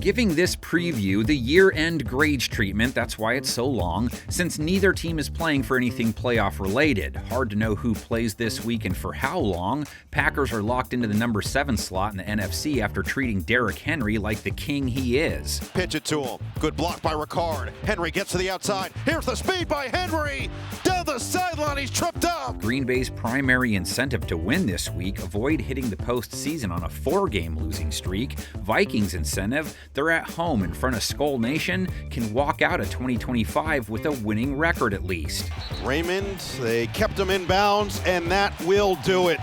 Giving this preview the year-end grades treatment, that's why it's so long, since neither team is playing for anything playoff-related. Hard to know who plays this week and for how long. Packers are locked into the number 7 slot in the NFC after treating Derrick Henry like the king he is. Pitch it to him. Good block by Ricard. Henry gets to the outside. Here's the speed by Henry. Down the sideline, he's tripped up. Green Bay's primary incentive to win this week, avoid hitting the postseason on a 4-game losing streak. Vikings incentive, they're at home in front of Skull Nation, can walk out of 2025 with a winning record at least. Raymond, they kept him in bounds, and that will do it.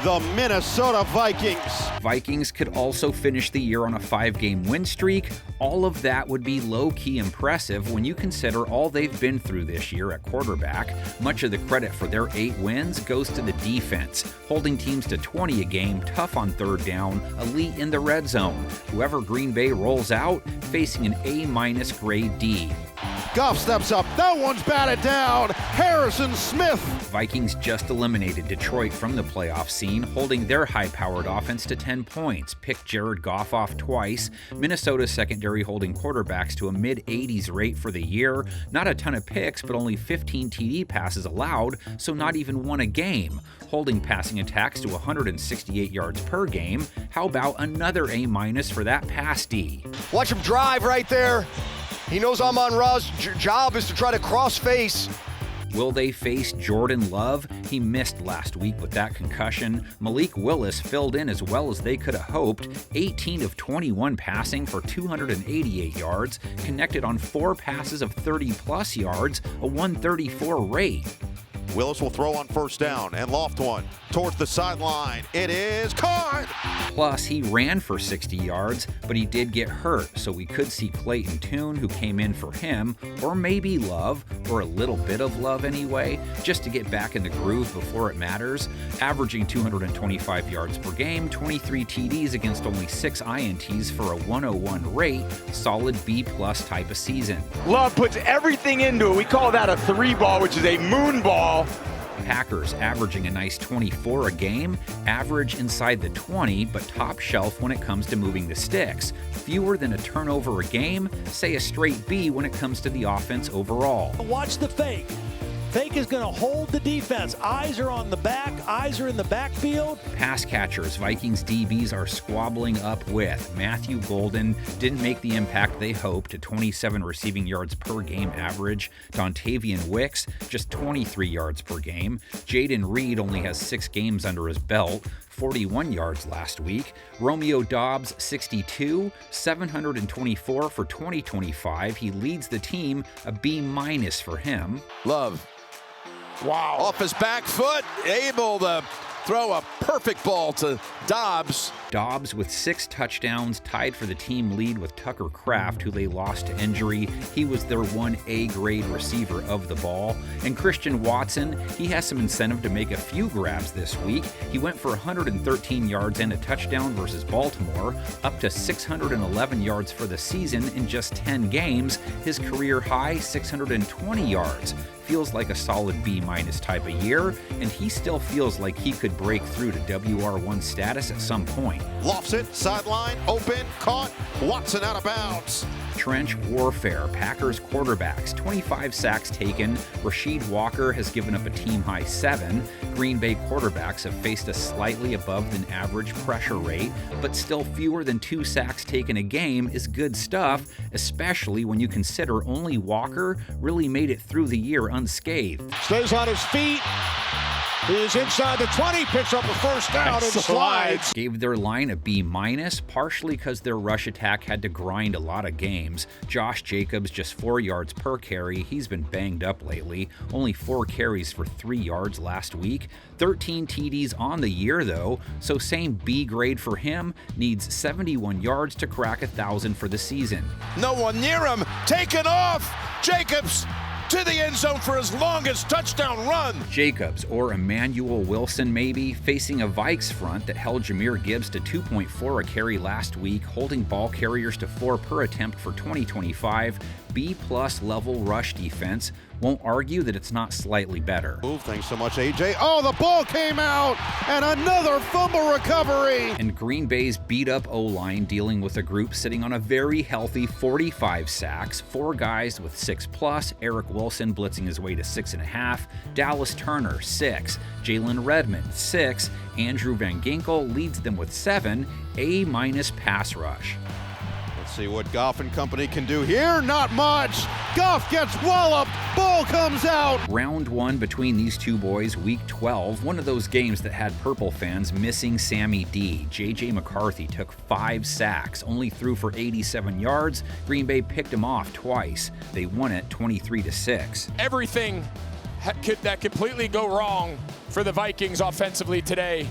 The Minnesota Vikings. Vikings could also finish the year on a 5-game win streak. All of that would be low-key impressive when you consider all they've been through this year at quarterback. Much of the credit for their 8 wins goes to the defense, holding teams to 20 a game, tough on third down, elite in the red zone. Whoever Green Bay rolls out, facing an A- grade D. Goff steps up. That one's batted down. Harrison Smith. Vikings just eliminated Detroit from the playoff scene, holding their high-powered offense to 10 points. Picked Jared Goff off twice. Minnesota's secondary holding quarterbacks to a mid-80s rate for the year. Not a ton of picks, but only 15 TD passes allowed, so not even one a game. Holding passing attacks to 168 yards per game. How about another A- for that pass D? Watch him drive right there. He knows Amon-Ra's job is to try to cross-face. Will they face Jordan Love? He missed last week with that concussion. Malik Willis filled in as well as they could have hoped. 18 of 21 passing for 288 yards, connected on 4 passes of 30-plus yards, a 134 rate. Willis will throw on first down and loft one towards the sideline. It is caught! Plus, he ran for 60 yards, but he did get hurt, so we could see Clayton Tune, who came in for him, or maybe Love, or a little bit of Love anyway, just to get back in the groove before it matters. Averaging 225 yards per game, 23 TDs against only 6 INTs for a 101 rate, solid B-plus type of season. Love puts everything into it. We call that a 3-ball, which is a moon ball. Packers averaging a nice 24 a game, average inside the 20, but top shelf when it comes to moving the sticks. Fewer than a turnover a game, say a straight B when it comes to the offense overall. Watch the fake. Fake is going to hold the defense. Eyes are on the back. Eyes are in the backfield. Pass catchers, Vikings DBs are squabbling up with. Matthew Golden didn't make the impact they hoped, 27 receiving yards per game average. Dontavian Wicks, just 23 yards per game. Jaden Reed only has 6 games under his belt, 41 yards last week. Romeo Doubs, 62, 724 for 2025. He leads the team, a B- for him. Love. Wow. Off his back foot, able to throw a perfect ball to Doubs. Doubs with 6 touchdowns, tied for the team lead with Tucker Kraft, who they lost to injury. He was their 1A grade receiver of the ball. And Christian Watson, he has some incentive to make a few grabs this week. He went for 113 yards and a touchdown versus Baltimore, up to 611 yards for the season in just 10 games. His career high, 620 yards. Feels like a solid B- type of year, and he still feels like he could break through to WR1 status at some point. Lofts it, sideline, open, caught, Watson out of bounds. Trench warfare, Packers quarterbacks, 25 sacks taken. Rasheed Walker has given up a team-high 7. Green Bay quarterbacks have faced a slightly above than average pressure rate, but still fewer than 2 sacks taken a game is good stuff, especially when you consider only Walker really made it through the year unscathed. Stays on his feet. He is inside the 20, picks up a first down and slides. Gave their line a B-, partially because their rush attack had to grind a lot of games. Josh Jacobs just 4 yards per carry. He's been banged up lately. Only 4 carries for 3 yards last week. 13 TDs on the year though, so same B grade for him. Needs 71 yards to crack 1,000 for the season. No one near him. Taken off. Jacobs to the end zone for his longest touchdown run. Jacobs, or Emmanuel Wilson maybe, facing a Vikes front that held Jahmyr Gibbs to 2.4 a carry last week, holding ball carriers to 4 per attempt for 2025. B+ level rush defense. Won't argue that it's not slightly better. Thanks so much, AJ. Oh, the ball came out, and another fumble recovery. And Green Bay's beat-up O-line dealing with a group sitting on a very healthy 45 sacks, 4 guys with 6+, Eric Wilson blitzing his way to 6.5, Dallas Turner, 6, Jalen Redmond, 6, Andrew Van Ginkel leads them with 7, A- pass rush. Let's see what Goff and company can do here. Not much. Goff gets walloped. Ball comes out. Round 1 between these two boys, week 12, one of those games that had Purple fans missing Sammy D. J.J. McCarthy took 5 sacks, only threw for 87 yards. Green Bay picked him off twice. They won it 23-6. Everything that completely go wrong for the Vikings offensively today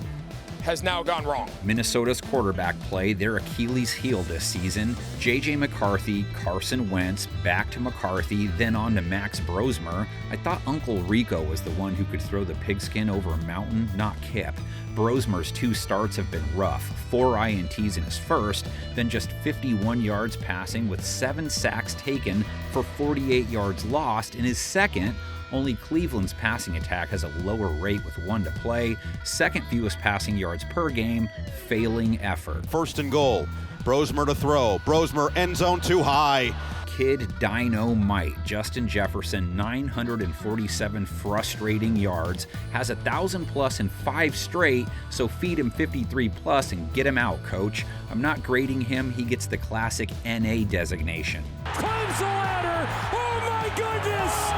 has now gone wrong. Minnesota's quarterback play, their Achilles heel this season. J.J. McCarthy, Carson Wentz, back to McCarthy, then on to Max Brosmer. I thought Uncle Rico was the one who could throw the pigskin over a mountain, not Kip. Brosmer's 2 starts have been rough, 4 INTs in his first, then just 51 yards passing with 7 sacks taken for 48 yards lost in his second. Only Cleveland's passing attack has a lower rate with 1 to play, second fewest passing yards per game, failing effort. 1st and goal. Brosmer to throw. Brosmer end zone too high. Kid Dynamite. Justin Jefferson, 947 frustrating yards, has 1,000+ in 5 straight, so feed him 53+ and get him out, coach. I'm not grading him, he gets the classic NA designation. Climbs the ladder! Oh my goodness!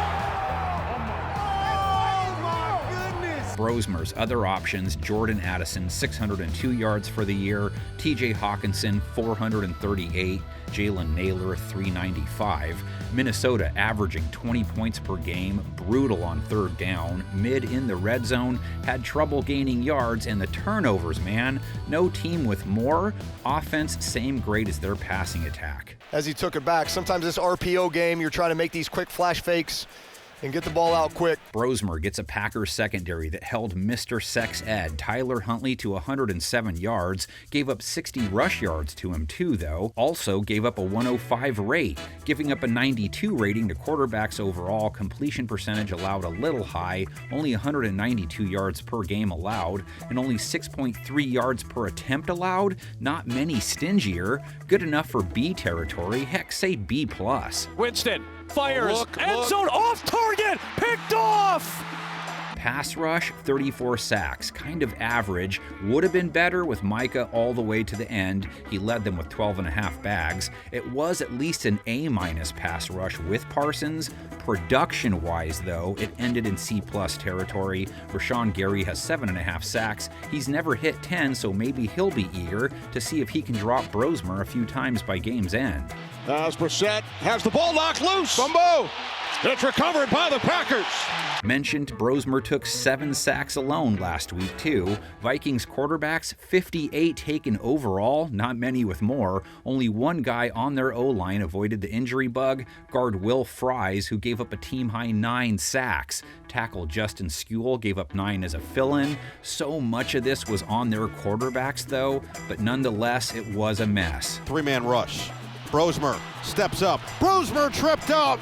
Brosmer's other options, Jordan Addison, 602 yards for the year, TJ Hawkinson, 438, Jalen Naylor, 395. Minnesota averaging 20 points per game, brutal on 3rd down, mid in the red zone, had trouble gaining yards, and the turnovers, man. No team with more. Offense, same grade as their passing attack. As he took it back, sometimes this RPO game, you're trying to make these quick flash fakes and get the ball out quick. Brosmer gets a Packers secondary that held Mr. Sex Ed, Tyler Huntley, to 107 yards, gave up 60 rush yards to him too, though. Also gave up a 105 rate, giving up a 92 rating to quarterbacks overall. Completion percentage allowed a little high, only 192 yards per game allowed, and only 6.3 yards per attempt allowed. Not many stingier. Good enough for B territory, heck, say B+. Winston fires, end Look. zone off target, picked off! Pass rush, 34 sacks, kind of average. Would have been better with Micah all the way to the end. He led them with 12.5 bags. It was at least an A- pass rush with Parsons. Production-wise, though, it ended in C+ territory. Rashawn Gary has 7.5 sacks. He's never hit 10, so maybe he'll be eager to see if he can drop Brosmer a few times by game's end. As Brissett has the ball knocked loose. Bumbo. It's recovered by the Packers. Mentioned Brosmer took 7 sacks alone last week, too. Vikings quarterbacks, 58 taken overall, not many with more. Only 1 guy on their O-line avoided the injury bug, guard Will Fries, who gave up a team-high 9 sacks. Tackle Justin Skule gave up 9 as a fill-in. So much of this was on their quarterbacks, though, but nonetheless, it was a mess. 3-man rush. Brosmer steps up. Brosmer tripped up.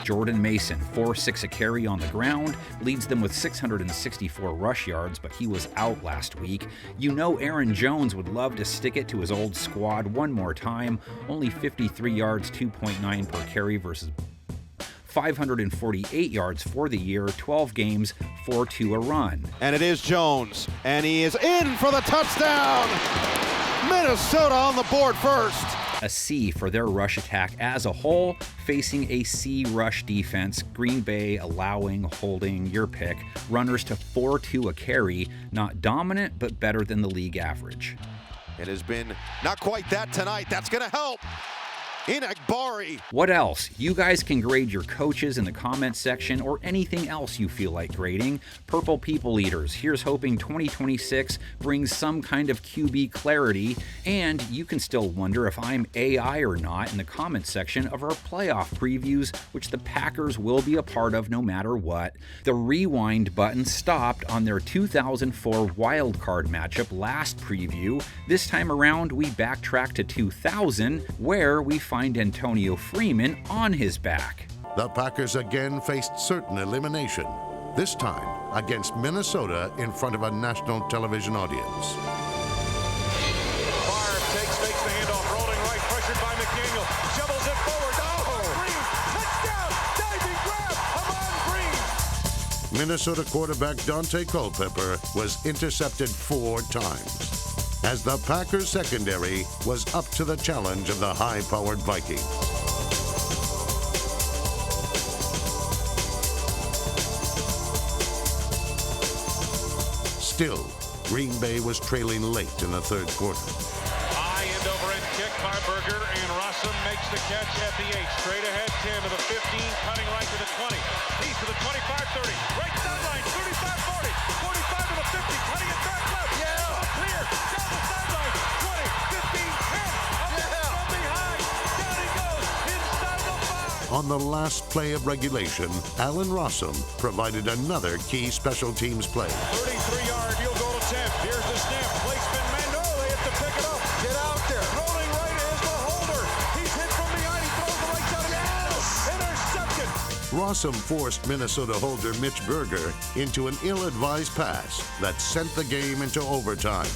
Jordan Mason, 4.6 a carry on the ground, leads them with 664 rush yards, but he was out last week. You know Aaron Jones would love to stick it to his old squad one more time. Only 53 yards, 2.9 per carry versus 548 yards for the year, 12 games, 4-2 a run. And it is Jones, and he is in for the touchdown. Minnesota on the board first. A C for their rush attack as a whole, facing a C rush defense. Green Bay allowing, holding, your pick, runners to 4.2 a carry. Not dominant, but better than the league average. It has been not quite that tonight. That's going to help. Inagbari. What else? You guys can grade your coaches in the comments section or anything else you feel like grading. Purple People Eaters, here's hoping 2026 brings some kind of QB clarity, and you can still wonder if I'm AI or not in the comments section of our playoff previews, which the Packers will be a part of no matter what. The rewind button stopped on their 2004 wildcard matchup last preview. This time around, we backtrack to 2000, where we find Antonio Freeman on his back. the Packers again faced certain elimination, this time against Minnesota in front of a national television audience. Favre fakes the handoff, rolling right, pressured by McDaniel, shovels it forward. Oh, Green, touchdown, diving grab, Amon Green. Minnesota quarterback Dante Culpepper was intercepted 4 times, as the Packers secondary was up to the challenge of the high-powered Vikings. Still, Green Bay was trailing late in the third quarter. High end over end kick by Berger, and Rossum makes the catch at the 8. Straight ahead, 10 to the 15, cutting right to the 20. He's to the 25-30, right sideline, 35-40, 45 to the 50, cutting it back left. Yeah, clear, down the sideline, 20, 15, 10, up from behind, down he goes, inside the 5. On the last play of regulation, Allen Rossum provided another key special teams play. 33-yard field goal attempt. Here's the snap. Placement, Mando. They have to pick it up. Get out there. Rolling right is the holder. He's hit from behind. He throws the right side of the end. Intercepted. Rossum forced Minnesota holder Mitch Berger into an ill-advised pass that sent the game into overtime.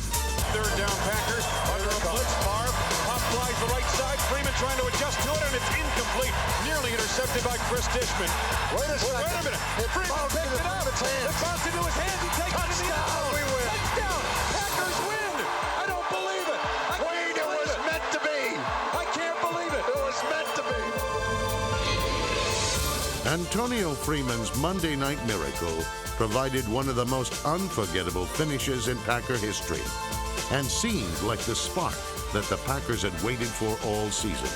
Third down, Packers. Under a blitz. Favre. Pop flies the right side. Freeman trying to adjust to it, and it's incomplete. Nearly intercepted by Chris Dishman. Wait a minute. Freeman picked it up. It bounced into his hands. He takes it in the end zone. Touchdown. Packers win. I don't believe it. Wait, it was meant to be. I can't believe it. It was meant to be. Antonio Freeman's Monday Night Miracle provided one of the most unforgettable finishes in Packer history, and seemed like the spark that the Packers had waited for all season.